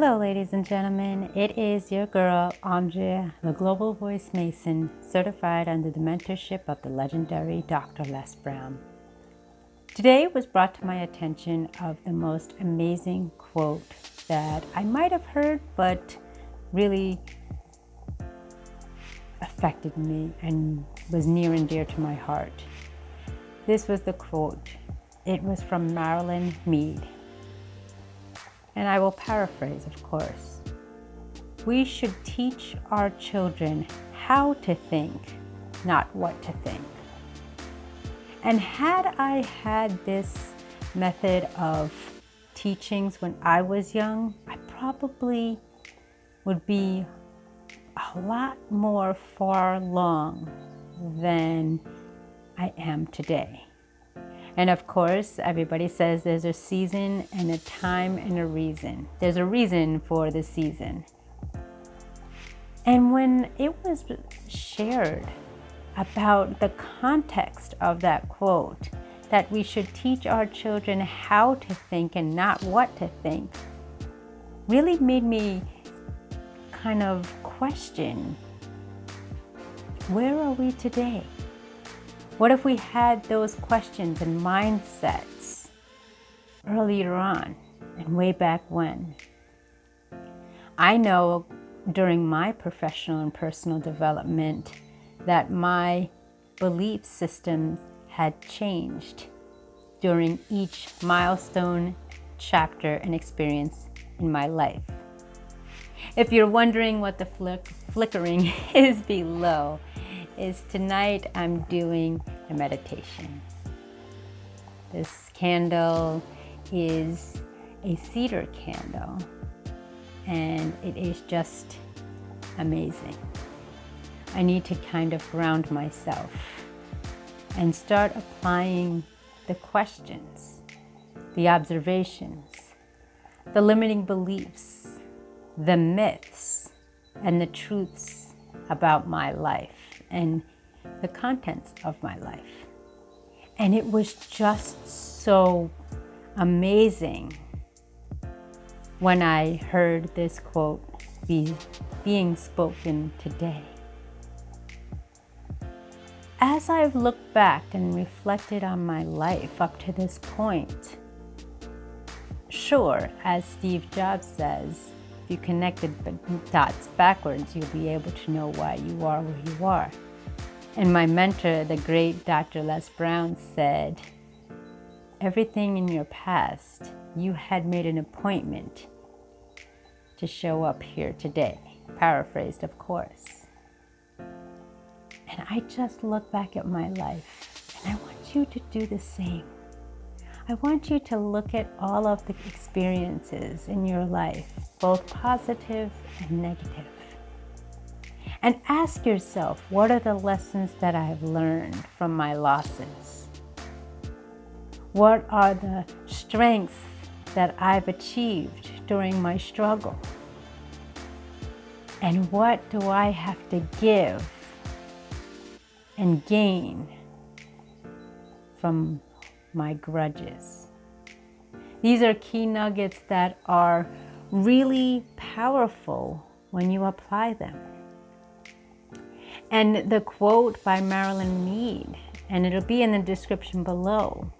Hello, ladies and gentlemen. It is your girl, Andrea, the Global Voice Mason, certified under the mentorship of the legendary Dr. Les Brown. Today was brought to my attention of the most amazing quote that I might have heard, but really affected me and was near and dear to my heart. This was the quote. It was from Marilyn Mead. And I will paraphrase, of course. We should teach our children how to think, not what to think. And had I had this method of teachings when I was young, I probably would be a lot more far along than I am today. And of course, everybody says there's a season and a time and a reason. There's a reason for the season. And when it was shared about the context of that quote, that we should teach our children how to think and not what to think, really made me kind of question, where are we today? What if we had those questions and mindsets earlier on and way back when? I know during my professional and personal development that my belief systems had changed during each milestone, chapter, and experience in my life. If you're wondering what the flickering is below, is tonight I'm doing a meditation. This candle is a cedar candle, and it is just amazing. I need to kind of ground myself and start applying the questions, the observations, the limiting beliefs, the myths, and the truths about my life and the contents of my life. And it was just so amazing when I heard this quote being spoken today. As I've looked back and reflected on my life up to this point, sure, as Steve Jobs says, if you connect the dots backwards, you'll be able to know why you are where you are. And my mentor, the great Dr. Les Brown, said, everything in your past, you had made an appointment to show up here today. Paraphrased, of course. And I just look back at my life, and I want you to do the same. I want you to look at all of the experiences in your life, both positive and negative. And ask yourself, what are the lessons that I have learned from my losses? What are the strengths that I've achieved during my struggle? And what do I have to give and gain from my grudges? These are key nuggets that are really powerful when you apply them. And the quote by Marilyn Mead, and it'll be in the description below,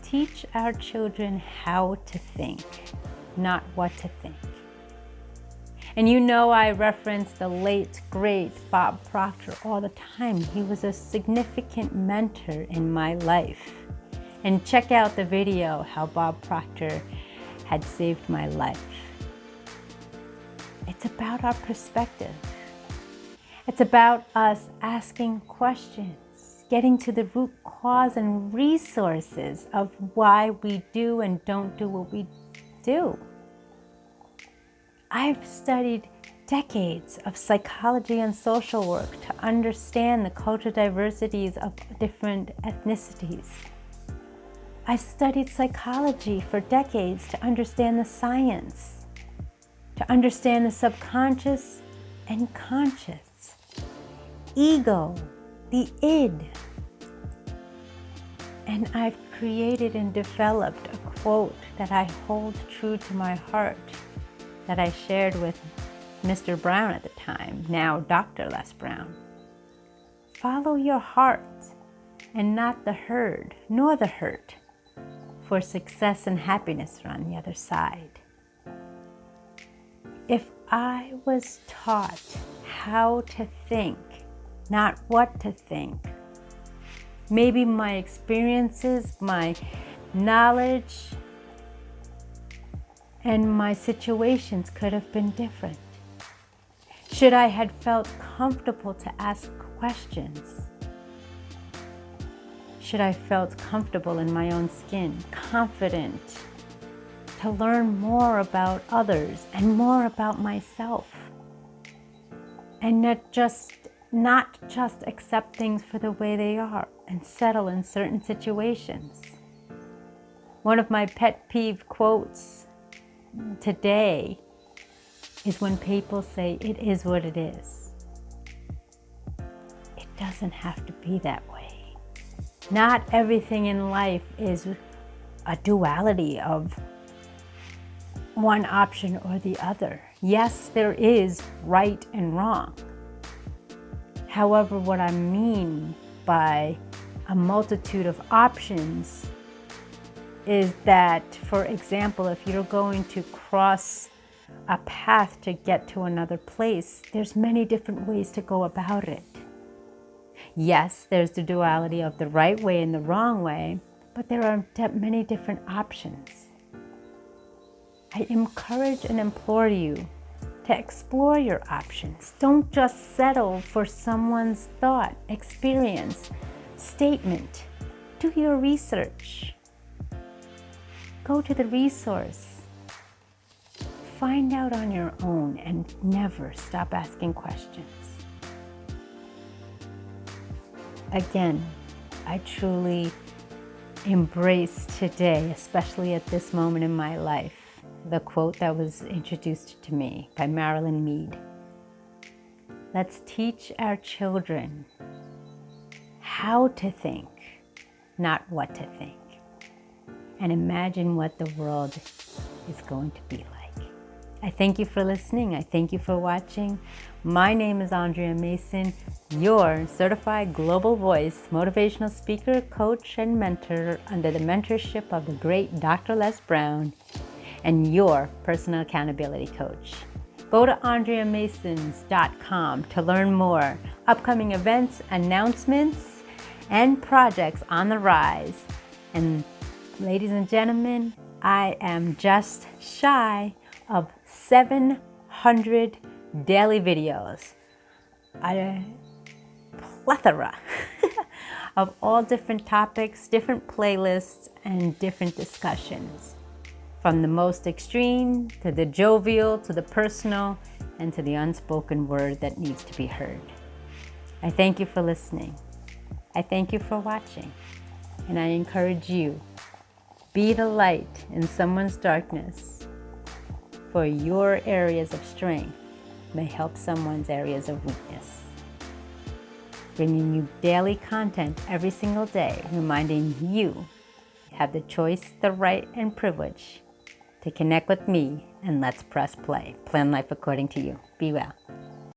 teach our children how to think, not what to think. And you know I reference the late, great Bob Proctor all the time. He was a significant mentor in my life. And check out the video how Bob Proctor had saved my life. It's about our perspective. It's about us asking questions, getting to the root cause and resources of why we do and don't do what we do. I've studied decades of psychology and social work to understand the cultural diversities of different ethnicities. I've studied psychology for decades to understand the science, to understand the subconscious and conscious, ego, the id. And I've created and developed a quote that I hold true to my heart that I shared with Mr. Brown at the time, now Dr. Les Brown. Follow your heart and not the herd, nor the hurt, for success and happiness are on the other side. If I was taught how to think, not what to think, maybe my experiences, my knowledge, and my situations could have been different. Should I had felt comfortable to ask questions? Should I felt comfortable in my own skin, confident to learn more about others and more about myself, and not just accept things for the way they are and settle in certain situations. One of my pet peeve quotes today is when people say, "It is what it is." It doesn't have to be that way. Not everything in life is a duality of one option or the other. Yes, there is right and wrong. However, what I mean by a multitude of options is that, for example, if you're going to cross a path to get to another place, there's many different ways to go about it. Yes, there's the duality of the right way and the wrong way, but there are many different options. I encourage and implore you to explore your options. Don't just settle for someone's thought, experience, statement. Do your research. Go to the resource. Find out on your own and never stop asking questions. Again, I truly embrace today, especially at this moment in my life, the quote that was introduced to me by Marilyn Mead. Let's teach our children how to think, not what to think, and imagine what the world is going to be like. I thank you for listening. I thank you for watching. My name is Andrea Mason, your certified global voice, motivational speaker, coach, and mentor under the mentorship of the great Dr. Les Brown, and your personal accountability coach. Go to andreamasons.com to learn more upcoming events, announcements, and projects on the rise. And ladies and gentlemen, I am just shy of 700 daily videos. A plethora of all different topics, different playlists, and different discussions. From the most extreme to the jovial to the personal and to the unspoken word that needs to be heard. I thank you for listening. I thank you for watching. And I encourage you, be the light in someone's darkness, for your areas of strength may help someone's areas of weakness. Bringing you daily content every single day, reminding you have the choice, the right, and privilege to connect with me, and let's press play. Plan life according to you. Be well.